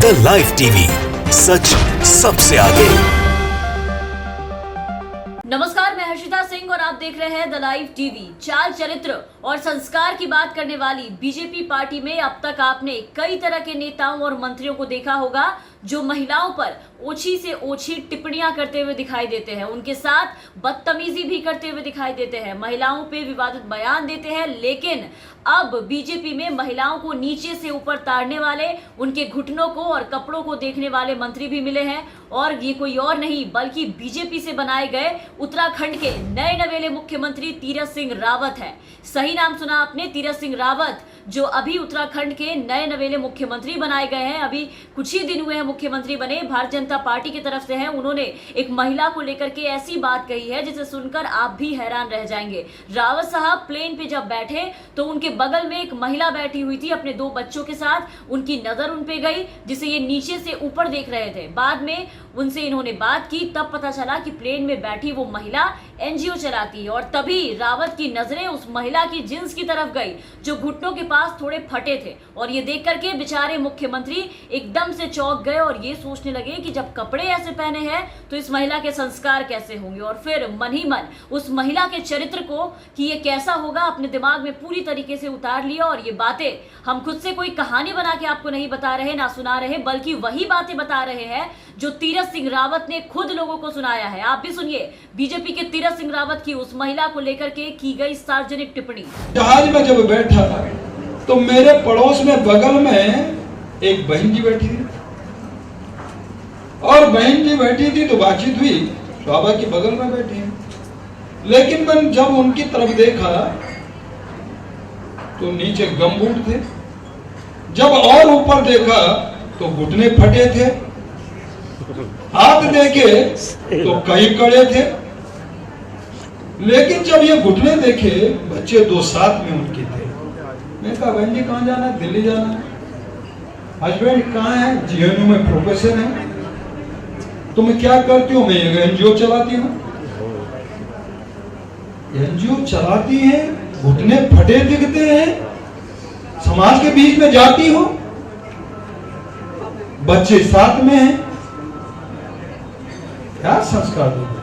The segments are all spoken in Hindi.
द लाइव टीवी, सच सबसे आगे। नमस्कार, मैं हर्षिता सिंह और आप देख रहे हैं द लाइव टीवी। चाल, चरित्र और संस्कार की बात करने वाली बीजेपी पार्टी में अब तक आपने कई तरह के नेताओं और मंत्रियों को देखा होगा जो महिलाओं पर ओछी से ओछी टिप्पणियां करते हुए दिखाई देते हैं, उनके साथ बदतमीजी भी करते हुए दिखाई देते हैं, महिलाओं पे विवादित बयान देते हैं। लेकिन अब बीजेपी में महिलाओं को नीचे से ऊपर ताड़ने वाले, उनके घुटनों को और कपड़ों को देखने वाले मंत्री भी मिले हैं। और ये कोई और नहीं बल्कि बीजेपी से बनाए गए उत्तराखंड के नए नवेले मुख्यमंत्री तीरथ सिंह रावत है। सही नाम सुना आपने, तीरथ सिंह रावत, जो अभी उत्तराखंड के नए नवेले मुख्यमंत्री बनाए गए हैं। अभी कुछ ही दिन हुए हैं मुख्यमंत्री बने, भारतीय जनता पार्टी की तरफ से हैं। उन्होंने एक महिला को लेकर के ऐसी बात कही है जिसे सुनकर आप भी हैरान रह जाएंगे। रावत साहब प्लेन पे जब बैठे तो उनके बगल में एक महिला बैठी हुई थी अपने 2 बच्चों के साथ। उनकी नजर उन पे गई जिसे ये नीचे से ऊपर देख रहे थे। बाद में उनसे इन्होंने बात की, तब पता चला कि प्लेन में बैठी वो महिला एनजीओ चलाती है। और तभी रावत की नजरें उस महिला की जींस की तरफ गई जो घुटनों के पास थोड़े फटे थे। और ये देख करके बेचारे मुख्यमंत्री एकदम से चौंक गए और ये सोचने लगे कि जब कपड़े ऐसे पहने हैं तो इस महिला के संस्कार कैसे होंगे। और फिर मन ही मन उस महिला के चरित्र को कि ये कैसा होगा अपने दिमाग में पूरी तरीके से उतार लिया। और ये बातें हम खुद से कोई कहानी बना के आपको नहीं बता रहे, ना सुना रहे, बल्कि वही बातें बता रहे हैं जो तीरथ सिंह रावत ने खुद लोगों को सुनाया है। आप भी सुनिए बीजेपी के तीरथ सिंह रावत की उस महिला को लेकर के की गई सार्वजनिक टिप्पणी। जहाज में जब बैठा तो मेरे पड़ोस में बगल में एक बहन जी बैठी थी और बहन जी बैठी थी तो बातचीत हुई, स्वाभाविक की बगल में बैठी है। लेकिन मैं जब उनकी तरफ देखा तो नीचे गमबूट थे, जब और ऊपर देखा तो घुटने फटे थे, हाथ देखे तो कई कड़े थे। लेकिन जब ये घुटने देखे, बच्चे 2 साथ में उनके थे। मैं कहा बहन जी कहाँ जाना है? दिल्ली जाना है। हस्बैंड कहाँ है? जीएनयू में प्रोफेसर है। तुम क्या करती हो? मैं एनजीओ चलाती हूँ। एनजीओ चलाती है, घुटने फटे दिखते हैं, समाज के बीच में जाती हो, बच्चे साथ में हैं, क्या संस्कार दो?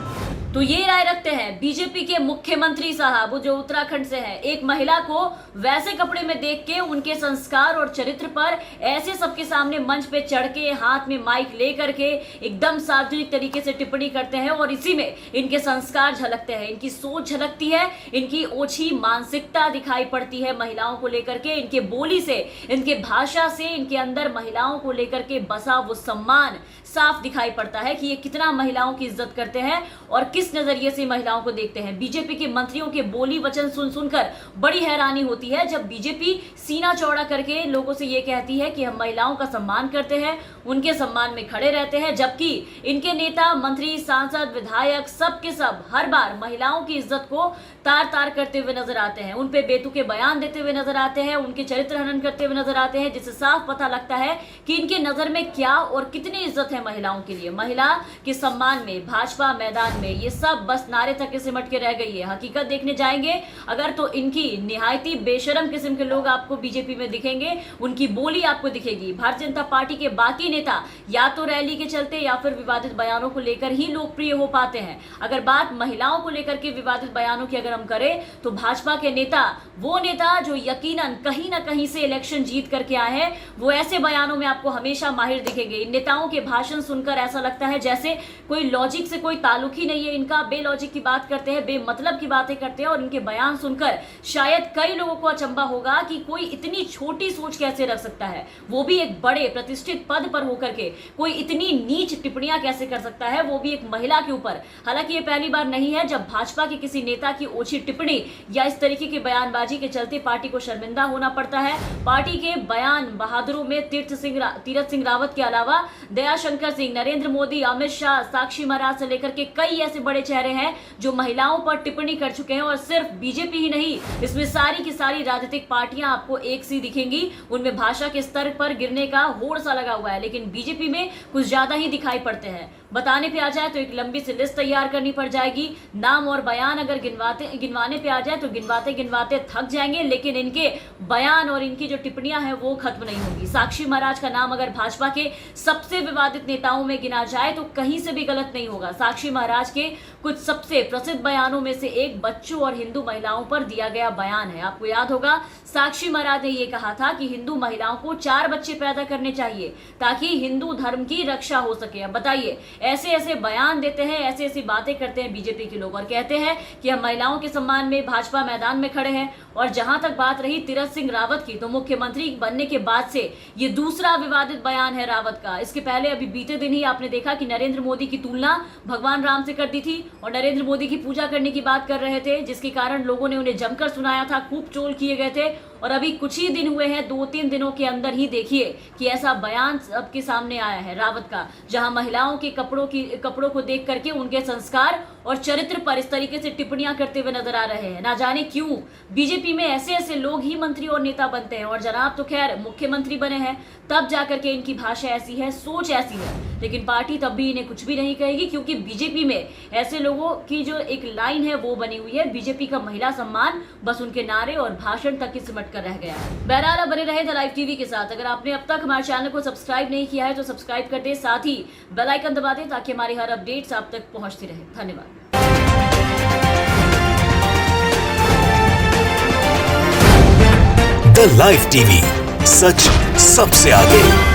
तो ये राय रखते हैं बीजेपी के मुख्यमंत्री साहब, वो जो उत्तराखंड से हैं। एक महिला को वैसे कपड़े में देख के उनके संस्कार और चरित्र पर ऐसे सबके सामने मंच पे चढ़ के हाथ में माइक ले करके एकदम सार्वजनिक तरीके से टिप्पणी करते हैं। और इसी में इनके संस्कार झलकते हैं, इनकी सोच झलकती है, इनकी ओछी मानसिकता दिखाई पड़ती है महिलाओं को लेकर के। इनके बोली से, इनके भाषा से, इनके अंदर महिलाओं को लेकर के बसा वो सम्मान साफ दिखाई पड़ता है कि ये कितना महिलाओं की इज्जत करते हैं और किस नजरिए से महिलाओं को देखते हैं। बीजेपी के मंत्रियों के बोली वचन सुन सुनकर बड़ी हैरानी होती है जब बीजेपी सीना चौड़ा करके लोगों से ये कहती है कि हम महिलाओं का सम्मान करते हैं, उनके सम्मान में खड़े रहते हैं, जबकि इनके नेता, मंत्री, सांसद, विधायक सब के सब हर बार महिलाओं की इज्जत को तार तार करते हुए नजर आते हैं, उन पे बेतुके बयान देते हुए नजर आते हैं, उनके चरित्र हनन करते हुए नजर आते हैं, जिससे साफ पता लगता है कि इनके नजर में क्या और कितनी इज्जत है महिलाओं के लिए। महिला के सम्मान में भाजपा मैदान में ये सब बस नारे तक के सिमट के रह गई है। हकीकत देखने जाएंगे अगर तो इनकी निहायती बेशरम किस्म के लोग आपको बीजेपी में दिखेंगे, उनकी बोली आपको दिखेगी। भारतीय जनता पार्टी के बाकी नेता या तो रैली के चलते या फिर विवादित बयानों को लेकर ही लोकप्रिय हो पाते हैं। अगर बात महिलाओं को लेकर के विवादित बयानों की अगर हम करें तो भाजपा के नेता, वो नेता जो यकीनन कहीं ना कहीं से इलेक्शन जीत करके आए हैं, वो ऐसे बयानों में आपको हमेशा माहिर दिखेंगे। इन नेताओं के भाषण सुनकर ऐसा लगता है जैसे कोई लॉजिक से कोई ताल्लुक ही नहीं है इनका, बेलॉजिक की बात करते हैं, बेमतलब की बातें करते हैं। और इनके बयान सुनकर शायद कई लोगों को अचंभा होगा कि कोई इतनी छोटी सोच कैसे रख सकता है, वो भी एक बड़े प्रतिष्ठित पद पर होकर के कोई इतनी नीच टिप्पणियां कैसे कर सकता है, वो भी एक महिला के ऊपर। हालांकि ये पहली बार नहीं है जब भाजपा के किसी नेता की ओछी टिप्पणी या इस तरीके की बयानबाजी के चलते पार्टी को शर्मिंदा होना पड़ता है। पार्टी के बयान बहादुरों में तीरथ सिंह रावत के अलावा दयाशंकर सिंह, नरेंद्र मोदी, अमित शाह, साक्षी महाराज से लेकर के कई ऐसे बड़े बड़े चेहरे हैं जो महिलाओं पर टिप्पणी कर चुके हैं। और सिर्फ बीजेपी ही नहीं, इसमें सारी की सारी राजनीतिक पार्टियां आपको एक सी दिखेंगी। उनमें भाषा के स्तर पर गिरने का होड़ सा लगा हुआ है, लेकिन बीजेपी में कुछ ज्यादा ही दिखाई पड़ते हैं। बताने पे आ जाए तो एक लंबी सी लिस्ट तैयार करनी पड़ जाएगी। नाम और बयान अगर गिनवाने पे आ जाए तो गिनवाते थक जाएंगे, लेकिन इनके बयान और इनकी जो टिप्पणियां हैं वो खत्म नहीं होंगी। साक्षी महाराज का नाम अगर भाजपा के सबसे विवादित नेताओं में गिना जाए तो कहीं से भी गलत नहीं होगा। साक्षी महाराज के कुछ सबसे प्रसिद्ध बयानों में से एक बच्चों और हिंदू महिलाओं पर दिया गया बयान है। आपको याद होगा, साक्षी महाराज ने यह कहा था कि हिंदू महिलाओं को 4 बच्चे पैदा करने चाहिए ताकि हिंदू धर्म की रक्षा हो सके। अब बताइए, ऐसे ऐसे बयान देते हैं, ऐसे ऐसी बातें करते हैं बीजेपी के लोग और कहते हैं कि हम महिलाओं के सम्मान में भाजपा मैदान में खड़े हैं। और जहां तक बात रही तीरथ सिंह रावत की, तो मुख्यमंत्री बनने के बाद से ये दूसरा विवादित बयान है रावत का। इसके पहले अभी बीते दिन ही आपने देखा कि नरेंद्र मोदी की तुलना भगवान राम से कर दी थी और नरेंद्र मोदी की पूजा करने की बात कर रहे थे, जिसके कारण लोगों ने उन्हें जमकर सुनाया था, खूब ट्रोल किए गए थे। और अभी कुछ ही दिन हुए हैं, 2-3 दिनों के अंदर ही देखिए कि ऐसा बयान सबके सामने आया है रावत का, जहां महिलाओं के कपड़ों को देख करके उनके संस्कार और चरित्र पर इस तरीके से टिप्पणियां करते हुए नजर आ रहे हैं। ना जाने क्यों बीजेपी में ऐसे ऐसे लोग ही मंत्री और नेता बनते हैं। और जनाब तो खैर मुख्यमंत्री बने हैं, तब जाकर के इनकी भाषा ऐसी है, सोच ऐसी है, लेकिन पार्टी तब भी इन्हें कुछ भी नहीं कहेगी, क्योंकि बीजेपी में ऐसे लोगों की जो एक लाइन है वो बनी हुई है। बीजेपी का महिला सम्मान बस उनके नारे और भाषण तक ही सिमट कर रह गया है। बहरहाल बने रहे द लाइव टीवी के साथ। अगर आपने अब तक हमारे चैनल को सब्सक्राइब नहीं किया है तो सब्सक्राइब कर दे, साथ ही बेल आइकन दबा दें ताकि हमारी हर अपडेट्स आप तक पहुंचती रहे। धन्यवाद। द लाइव टीवी, सच सबसे आगे।